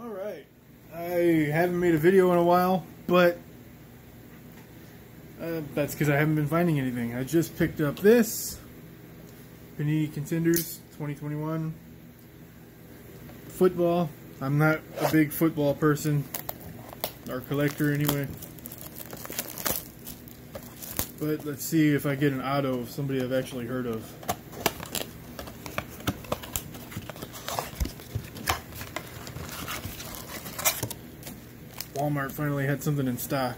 Alright, I haven't made a video in a while, but that's because I haven't been finding anything. I just picked up this Panini Contenders 2021 football. I'm not a big football person, or collector anyway. But let's see if I get an auto of somebody I've actually heard of. Walmart finally had something in stock.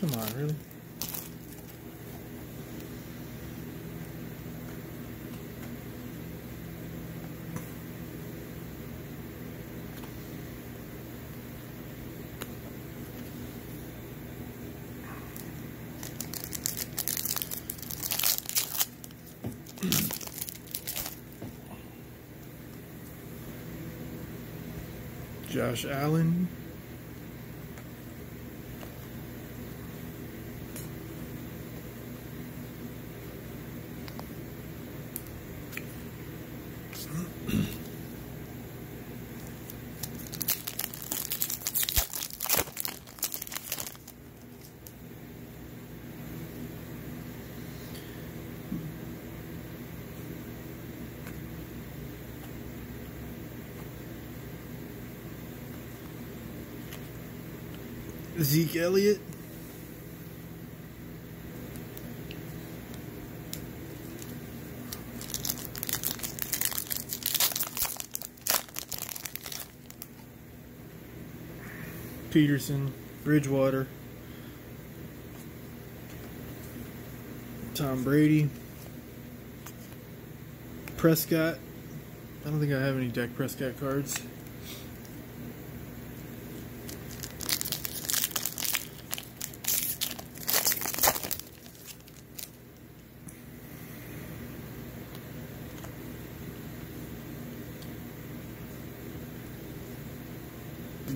Come on, really? Josh Allen. Zeke Elliott. Peterson, Bridgewater, Tom Brady, Prescott. I don't think I have any Dak Prescott cards.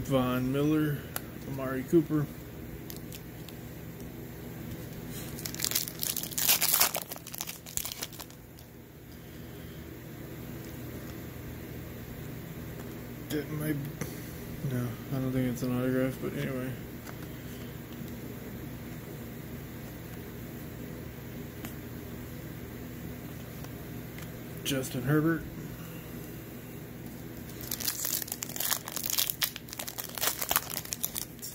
Von Miller, Amari Cooper, no, I don't think it's an autograph, but anyway. Justin Herbert.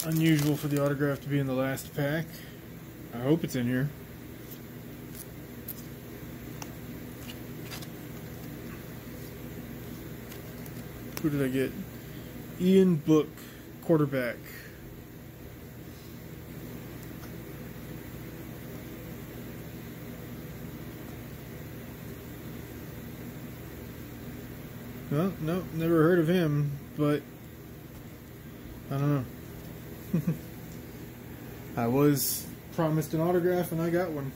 Unusual for the autograph to be in the last pack. I hope it's in here. Who did I get? Ian Book, quarterback. Well, no, never heard of him, but I don't know. I was promised an autograph and I got one.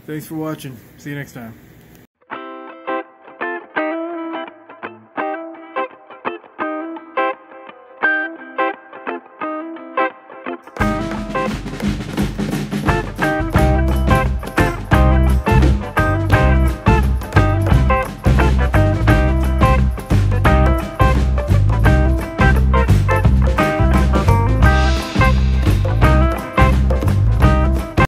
Thanks for watching. See you next time.